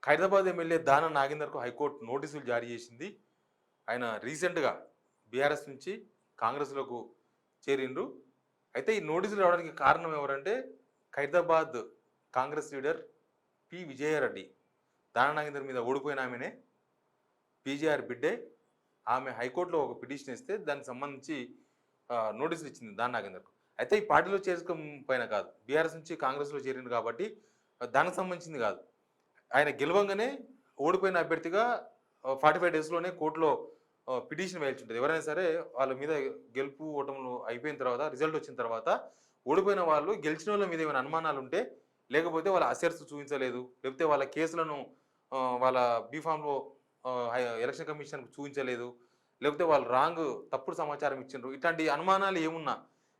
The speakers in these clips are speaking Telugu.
ఖైరతాబాద్ ఎమ్మెల్యే దానం నాగేందర్కు హైకోర్టు నోటీసులు జారీ చేసింది. ఆయన రీసెంట్‌గా బీఆర్ఎస్ నుంచి కాంగ్రెస్‌లోకి చేరిండ్రు. అయితే ఈ నోటీసులు రావడానికి కారణం ఎవరంటే ఖైరతాబాద్ కాంగ్రెస్ లీడర్ విజయారెడ్డి. దానం నాగేందర్ మీద ఓడిపోయిన ఆమెనే. పీజీఆర్ బిడ్డే. ఆమె హైకోర్టులో ఒక పిటిషన్ ఇస్తే దానికి సంబంధించి నోటీసులు ఇచ్చింది దానం నాగేందర్‌కు. అయితే ఈ పార్టీలో చేర్చుకోకపోయినా కాదు. బీఆర్ఎస్ నుంచి కాంగ్రెస్‌లో చేరిండు కాబట్టి దానికి సంబంధించింది కాదు. ఆయన గెలవంగానే ఓడిపోయిన అభ్యర్థిగా 45 డేస్‌లోనే కోర్టులో పిటిషన్ వేయాల్సి ఎవరైనా సరే వాళ్ళ మీద గెలుపు, ఓటములు అయిపోయిన తర్వాత రిజల్ట్ వచ్చిన తర్వాత ఓడిపోయిన వాళ్ళు గెలిచినోళ్ళ మీద ఏమైనా అనుమానాలుంటే, లేకపోతే వాళ్ళ అసెట్స్ చూపించలేదు, లేకపోతే వాళ్ళ కేసులను వాళ్ళ బీఫామ్‌లో ఎలక్షన్ కమిషన్‌కి చూపించలేదు, లేకపోతే వాళ్ళు తప్పుడు సమాచారం ఇచ్చిండ్రు. ఇట్లాంటి అనుమానాలు ఏమున్నా,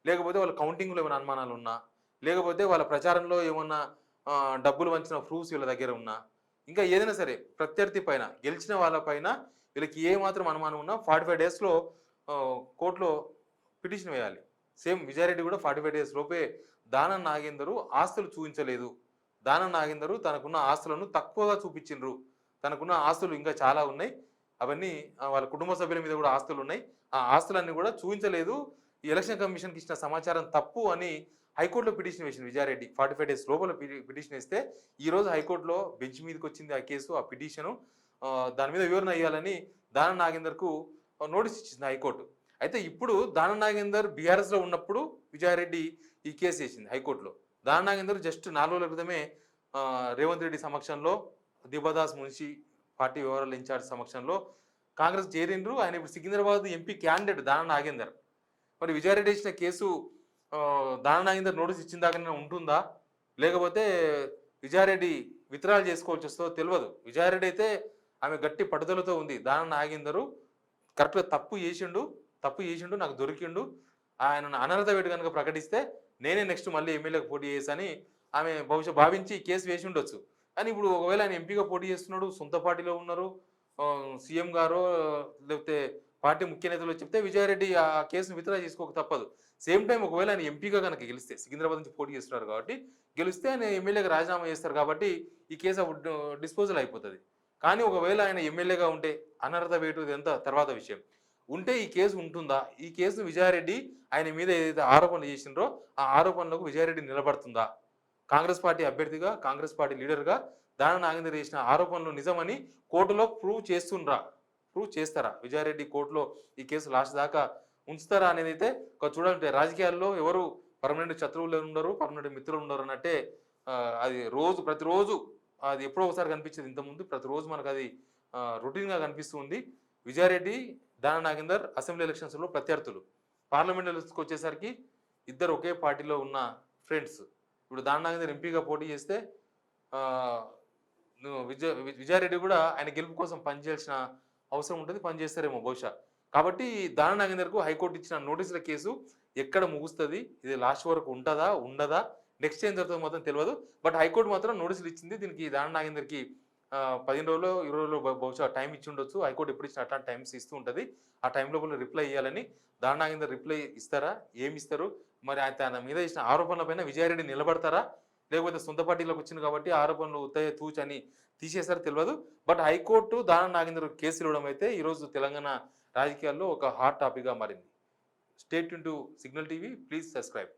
లేకపోతే వాళ్ళ కౌంటింగ్‌లో ఏమైనా అనుమానాలున్నా, లేకపోతే వాళ్ళ ప్రచారంలో ఏమన్నా డబ్బులు వంచిన ప్రూఫ్స్ వీళ్ళ దగ్గర ఉన్నా, ఇంకా ఏదైనా సరే ప్రత్యర్థి పైన, గెలిచిన వాళ్ళ పైన వీళ్ళకి ఏ మాత్రం అనుమానం ఉన్నా 45 డేస్‌లో కోర్టులో పిటిషన్ వేయాలి. సేమ్ విజయారెడ్డి కూడా 45 డేస్ లోపే దానం నాగేందరు ఆస్తులు చూపించలేదు. దానం నాగేందరు తనకున్న ఆస్తులను తక్కువగా చూపించిండ్రు. తనకున్న ఆస్తులు ఇంకా చాలా ఉన్నాయి. అవన్నీ వాళ్ళ కుటుంబ సభ్యుల మీద కూడా ఆస్తులు ఉన్నాయి. ఆ ఆస్తులన్నీ కూడా చూపించలేదు. ఈ ఎలక్షన్ కమిషన్‌కి ఇచ్చిన సమాచారం తప్పు అని హైకోర్టులో పిటిషన్ వేసింది విజయారెడ్డి. 45 డేస్ లోపల పిటిషన్ వేస్తే ఈరోజు హైకోర్టులో బెంచ్ మీదకి వచ్చింది ఆ కేసు, ఆ పిటిషను. దాని మీద వివరణ ఇవ్వాలని దానం నాగేందర్‌కు నోటీస్ ఇచ్చింది హైకోర్టు. అయితే ఇప్పుడు దానం నాగేందర్ బీఆర్ఎస్‌లో ఉన్నప్పుడు విజయారెడ్డి ఈ కేసు వేసింది హైకోర్టులో. దానం నాగేందర్ జస్ట్ 4 రోజుల క్రితమే రేవంత్ రెడ్డి సమక్షంలో, దీపదాస్ మున్షి పార్టీ వ్యవహారాల ఇన్ఛార్జ్ సమక్షంలో కాంగ్రెస్ చేరిండ్రు. ఆయన ఇప్పుడు సికింద్రాబాద్ ఎంపీ క్యాండిడేట్ దానం నాగేందర్. మరి విజయారెడ్డి ఇచ్చిన కేసు దానం నాగేందర్ నోటీస్ ఇచ్చిన దాకానే ఉంటుందా? లేకపోతే విజయారెడ్డి విత్డ్రాల్ చేసుకోవాల్సి వస్తుందో తెలియదు. విజయారెడ్డి అయితే ఆమె గట్టి పట్టుదలతో ఉంది. దానం నాగేందరు కరెక్ట్‌గా తప్పు చేసిండు, నాకు దొరికిండు. ఆయనను అనర్హత వేటు కనుక ప్రకటిస్తే నేనే నెక్స్ట్ మళ్ళీ ఎమ్మెల్యేకి పోటీ చేశాని ఆమె బహుశా భావించి కేసు వేసి ఉండొచ్చు. కానీ ఇప్పుడు ఒకవేళ ఆయన ఎంపీగా పోటీ చేస్తున్నాడు, సొంత పార్టీలో ఉన్నారు, సీఎం గారో లేకపోతే పార్టీ ముఖ్య నేతలు చెప్తే విజయారెడ్డి ఆ కేసును విత్డ్రా చేసుకోక తప్పదు. సేమ్ టైం ఒకవేళ ఆయన ఎంపీగా కనుక గెలిస్తే, సికింద్రాబాద్ నుంచి పోటీ చేస్తున్నారు కాబట్టి గెలిస్తే ఆయన ఎమ్మెల్యేగా రాజీనామా చేస్తారు కాబట్టి ఈ కేసు డిస్పోజల్ అయిపోతుంది. కానీ ఒకవేళ ఆయన ఎమ్మెల్యేగా ఉంటే అనర్హత వేటు ఇదంతా తర్వాత విషయం. ఉంటే ఈ కేసు ఉంటుందా? ఈ కేసును విజయారెడ్డి ఆయన మీద ఏదైతే ఆరోపణలు చేసిండ్రో ఆ ఆరోపణలకు విజయారెడ్డి నిలబడుతుందా? కాంగ్రెస్ పార్టీ అభ్యర్థిగా, కాంగ్రెస్ పార్టీ లీడర్గా దానం నాగేందర్ చేసిన ఆరోపణలు నిజమని కోర్టులో ప్రూవ్ చేస్తారా? విజయారెడ్డి కోర్టులో ఈ కేసు లాస్ట్ దాకా ఉంచుతారా అనేది అయితే చూడాలంటే రాజకీయాల్లో ఎవరు పర్మనెంట్ శత్రువులు ఉండరు, పర్మనెంట్ మిత్రులు ఉండరు అన్నట్టే. అది ప్రతిరోజు అది ఎప్పుడో ఒకసారి కనిపించేది ఇంతకుముందు, ప్రతిరోజు మనకు అది రొటీన్గా కనిపిస్తుంది. విజయారెడ్డి, దానం నాగేందర్ అసెంబ్లీ ఎలక్షన్స్లో ప్రత్యర్థులు. పార్లమెంట్ ఎలక్షన్స్కి వచ్చేసరికి ఇద్దరు ఒకే పార్టీలో ఉన్న ఫ్రెండ్స్. ఇప్పుడు దానం నాగేందర్ ఎంపీగా పోటీ చేస్తే విజయారెడ్డి కూడా ఆయన గెలుపు కోసం పనిచేయాల్సిన అవసరం ఉంటుంది, పనిచేస్తారేమో బహుశా. కాబట్టి దానం నాగేందర్కు హైకోర్టు ఇచ్చిన నోటీసుల కేసు ఎక్కడ ముగుస్తుంది, ఇది లాస్ట్ వరకు ఉంటుందా ఉండదా, నెక్స్ట్ ఏం జరుగుతుందో మాత్రం తెలియదు. బట్ హైకోర్టు మాత్రం నోటీసులు ఇచ్చింది. దీనికి దానం నాగేందర్కి 15 రోజులు 20 రోజులు బహుశా టైం ఇచ్చి ఉండొచ్చు. హైకోర్టు ఎప్పుడు ఇచ్చిన అట్లాంటి టైమ్స్ ఇస్తూ ఉంటుంది. ఆ టైం లోపల రిప్లై ఇవ్వాలని. దానం నాగేందర్ రిప్లై ఇస్తారా? ఏమి ఇస్తారు? మరి తన మీద ఇచ్చిన ఆరోపణలపైన విజయారెడ్డి నిలబడతారా? లేకపోతే సొంత పార్టీలోకి వచ్చింది కాబట్టి ఆరోపణలు తూచని తీసేసారో తెలియదు. But high court Danam Nagender case ఇవ్వడం అయితే ఈరోజు తెలంగాణ రాజకీయాల్లో ఒక హాట్ టాపిక్గా మారింది. Stay tune to signal TV. Please subscribe.